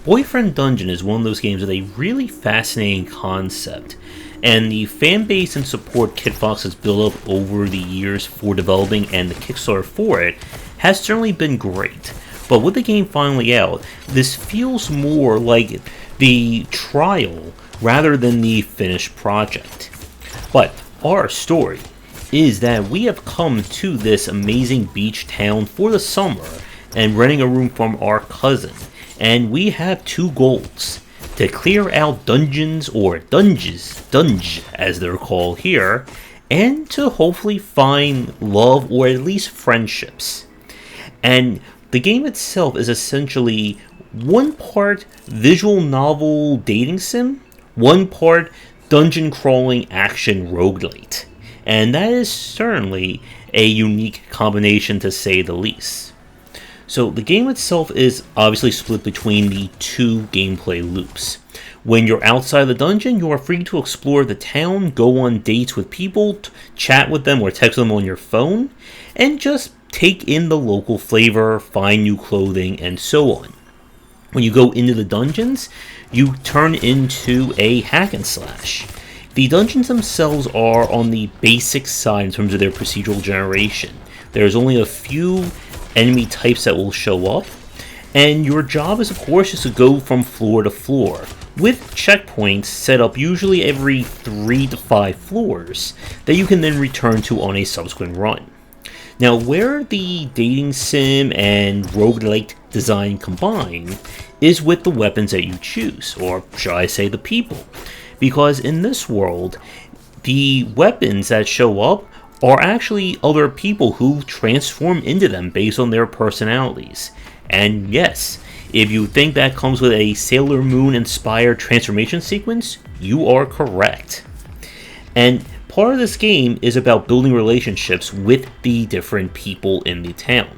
Boyfriend Dungeon is one of those games with a really fascinating concept, and the fan base and support Kit Fox has built up over the years for developing and the Kickstarter for it has certainly been great. But with the game finally out, this feels more like the trial rather than the finished project. But our story is that we have come to this amazing beach town for the summer and renting a room from our cousin. And we have two goals: to clear out dungeons, or dunge as they're called here, and to hopefully find love or at least friendships. And the game itself is essentially one part visual novel dating sim, one part dungeon crawling action roguelite. And that is certainly a unique combination, to say the least. So the game itself is obviously split between the two gameplay loops. When you're outside the dungeon, you are free to explore the town, go on dates with people, chat with them or text them on your phone, and just take in the local flavor, find new clothing, and so on. When you go into the dungeons, you turn into a hack and slash. The dungeons themselves are on the basic side in terms of their procedural generation. There's only a few enemy types that will show up, and your job is, of course, just to go from floor to floor, with checkpoints set up usually every 3 to 5 floors that you can then return to on a subsequent run. Now, where the dating sim and roguelike design combine is with the weapons that you choose, or shall I say the people, because in this world, the weapons that show up are actually other people who transform into them based on their personalities. And yes, if you think that comes with a Sailor Moon inspired transformation sequence, you are correct. And part of this game is about building relationships with the different people in the town.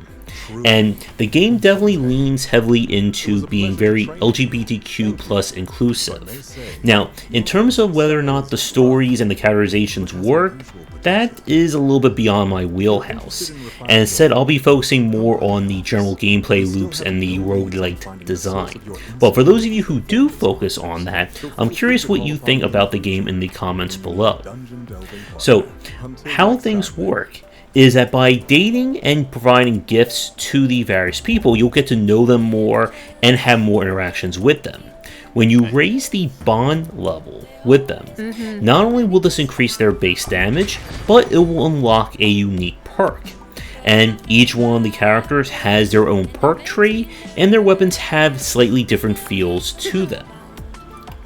And the game definitely leans heavily into being very LGBTQ plus inclusive. Now, in terms of whether or not the stories and the characterizations work, that is a little bit beyond my wheelhouse, and instead I'll be focusing more on the general gameplay loops and the roguelite design. But for those of you who do focus on that, I'm curious what you think about the game in the comments below. So, how things work is that by dating and providing gifts to the various people, you'll get to know them more and have more interactions with them. When you raise the bond level with them, not only will this increase their base damage, but it will unlock a unique perk. And each one of the characters has their own perk tree, and their weapons have slightly different feels to them.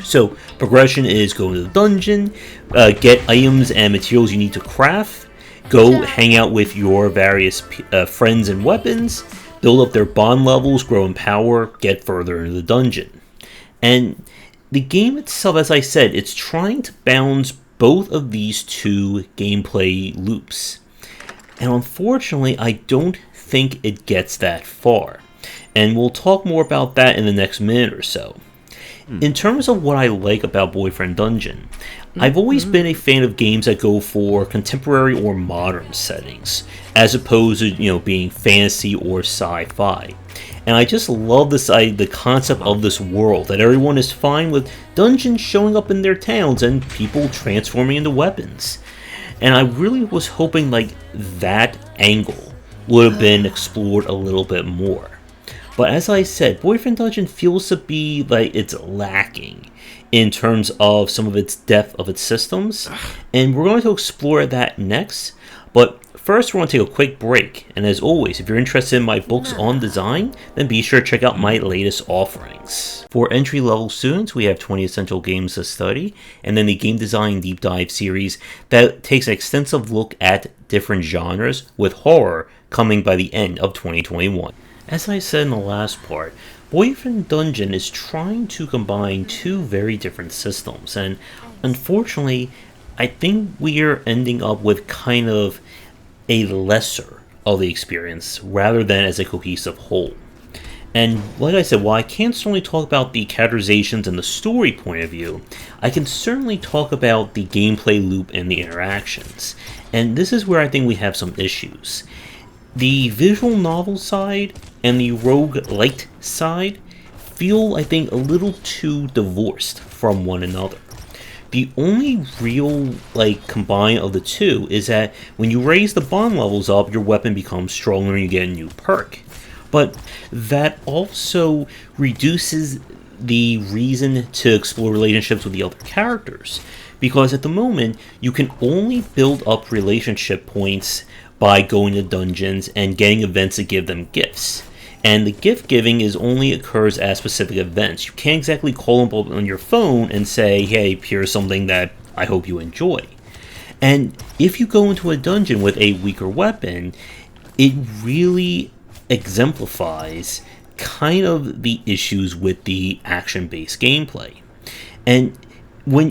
So, progression is go to the dungeon, get items and materials you need to craft, go hang out with your various friends and weapons, build up their bond levels, grow in power, get further into the dungeon. And the game itself, as I said, it's trying to balance both of these two gameplay loops. And unfortunately, I don't think it gets that far. And we'll talk more about that in the next minute or so. In terms of what I like about Boyfriend Dungeon, I've always been a fan of games that go for contemporary or modern settings, as opposed to, being fantasy or sci-fi. And I just love the concept of this world, that everyone is fine with dungeons showing up in their towns and people transforming into weapons. And I really was hoping that angle would have been explored a little bit more. But as I said, Boyfriend Dungeon feels to be like it's lacking in terms of some of its depth of its systems, and we're going to explore that next. But first, we're going to take a quick break, and as always, if you're interested in my books on design, then be sure to check out my latest offerings. For entry-level students, we have 20 Essential Games to Study, and then the Game Design Deep Dive series that takes an extensive look at different genres, with horror coming by the end of 2021. As I said in the last part, Boyfriend Dungeon is trying to combine two very different systems, and unfortunately, I think we're ending up with kind of a lesser of the experience rather than as a cohesive whole. And like I said, while I can't certainly talk about the characterizations and the story point of view, I can certainly talk about the gameplay loop and the interactions. And this is where I think we have some issues. The visual novel side and the roguelite side feel, I think, a little too divorced from one another. The only real, combine of the two is that when you raise the bond levels up, your weapon becomes stronger and you get a new perk. But that also reduces the reason to explore relationships with the other characters. Because at the moment, you can only build up relationship points by going to dungeons and getting events that give them gifts. And the gift giving only occurs at specific events. You can't exactly call them up on your phone and say, hey, here's something that I hope you enjoy. And if you go into a dungeon with a weaker weapon, it really exemplifies kind of the issues with the action-based gameplay. And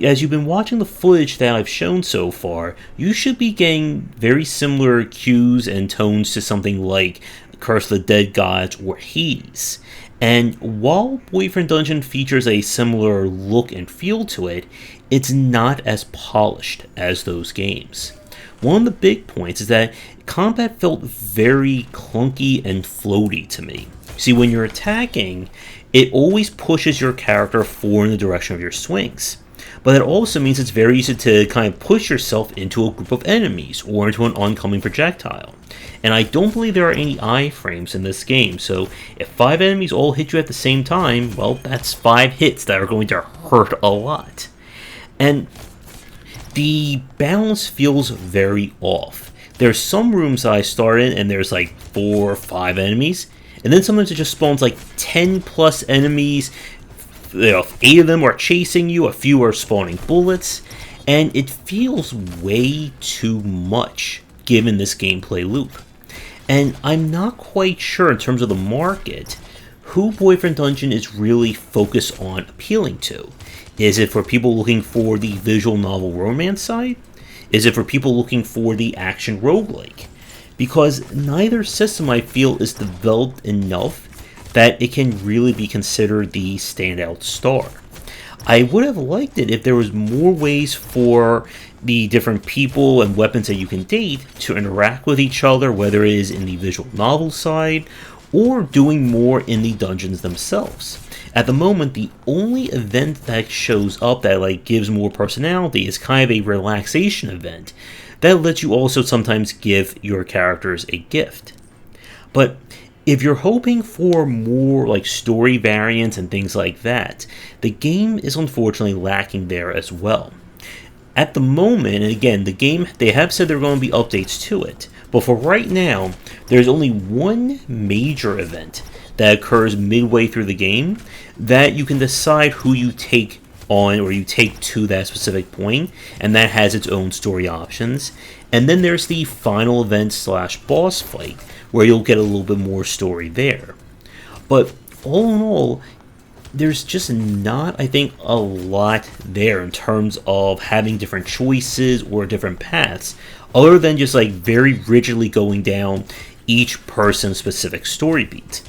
as you've been watching the footage that I've shown so far, you should be getting very similar cues and tones to something like Curse of the Dead Gods or Hades. And while Boyfriend Dungeon features a similar look and feel to it, it's not as polished as those games. One of the big points is that combat felt very clunky and floaty to me. See, when you're attacking, it always pushes your character forward in the direction of your swings. But it also means it's very easy to kind of push yourself into a group of enemies or into an oncoming projectile. And I don't believe there are any iframes in this game, so if 5 enemies all hit you at the same time, well, that's 5 hits that are going to hurt a lot. And the balance feels very off. There's some rooms I start in and there's 4 or 5 enemies, and then sometimes it just spawns 10 plus enemies. 8 of them are chasing you, a few are spawning bullets, and it feels way too much given this gameplay loop. And I'm not quite sure in terms of the market who Boyfriend Dungeon is really focused on appealing to. Is it for people looking for the visual novel romance side? Is it for people looking for the action roguelike? Because neither system, I feel, is developed enough that it can really be considered the standout star. I would have liked it if there was more ways for the different people and weapons that you can date to interact with each other, whether it is in the visual novel side or doing more in the dungeons themselves. At the moment, the only event that shows up that gives more personality is kind of a relaxation event that lets you also sometimes give your characters a gift. But if you're hoping for more story variants and things like that, the game is unfortunately lacking there as well. At the moment, and again, the game, they have said there are going to be updates to it, but for right now, there's only one major event that occurs midway through the game that you can decide who you take on or you take to that specific point, and that has its own story options. And then there's the final event / boss fight, where you'll get a little bit more story there. But all in all, there's just not, I think, a lot there in terms of having different choices or different paths, other than just very rigidly going down each person's specific story beat.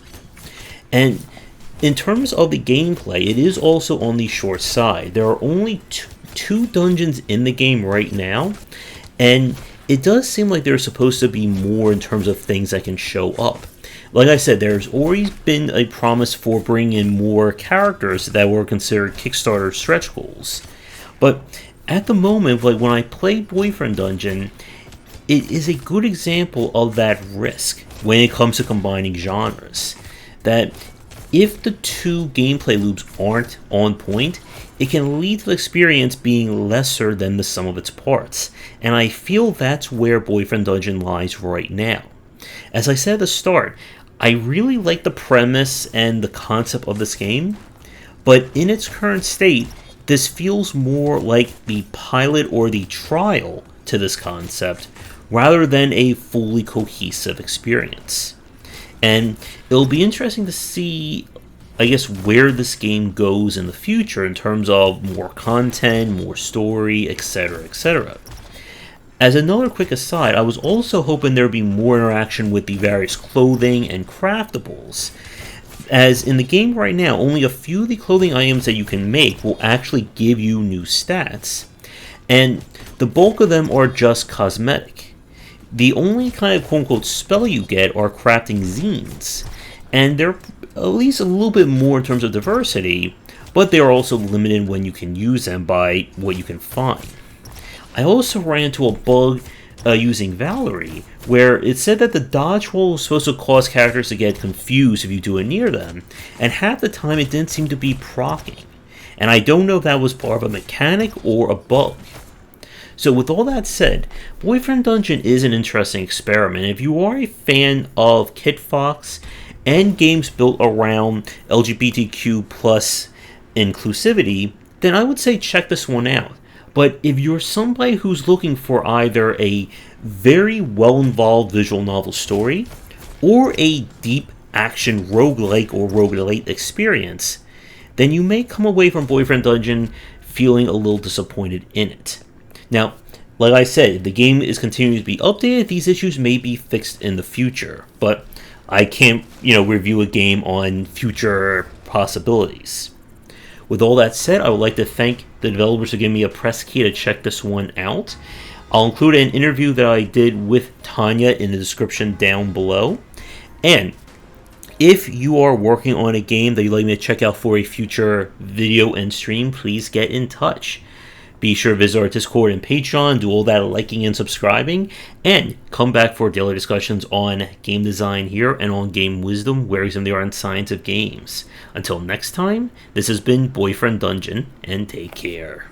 And in terms of the gameplay, it is also on the short side. There are only two dungeons in the game right now, and it does seem like there's supposed to be more in terms of things that can show up. Like I said, there's always been a promise for bringing in more characters that were considered Kickstarter stretch goals. But at the moment, when I play Boyfriend Dungeon, it is a good example of that risk when it comes to combining genres. That if the two gameplay loops aren't on point, it can lead to the experience being lesser than the sum of its parts, and I feel that's where Boyfriend Dungeon lies right now. As I said at the start, I really like the premise and the concept of this game, but in its current state, this feels more like the pilot or the trial to this concept, rather than a fully cohesive experience. And it'll be interesting to see, I guess, where this game goes in the future in terms of more content, more story, etc., etc. As another quick aside, I was also hoping there would be more interaction with the various clothing and craftables, as in the game right now, only a few of the clothing items that you can make will actually give you new stats, and the bulk of them are just cosmetic. The only kind of quote-unquote spell you get are crafting zines, and they're at least a little bit more in terms of diversity, but they are also limited when you can use them by what you can find. I also ran into a bug using Valerie, where it said that the dodge roll was supposed to cause characters to get confused if you do it near them, and half the time it didn't seem to be proccing. And I don't know if that was part of a mechanic or a bug. So with all that said, Boyfriend Dungeon is an interesting experiment. If you are a fan of Kit Fox and games built around LGBTQ plus inclusivity, then I would say check this one out. But if you're somebody who's looking for either a very well-involved visual novel story or a deep action roguelike or roguelite experience, then you may come away from Boyfriend Dungeon feeling a little disappointed in it. Now, like I said, if the game is continuing to be updated, these issues may be fixed in the future, but I can't, review a game on future possibilities. With all that said, I would like to thank the developers for giving me a press key to check this one out. I'll include an interview that I did with Tanya in the description down below. And if you are working on a game that you'd like me to check out for a future video and stream, please get in touch. Be sure to visit our Discord and Patreon, do all that liking and subscribing, and come back for daily discussions on game design here and on game wisdom, where some of the art and science of games. Until next time, this has been Boyfriend Dungeon, and take care.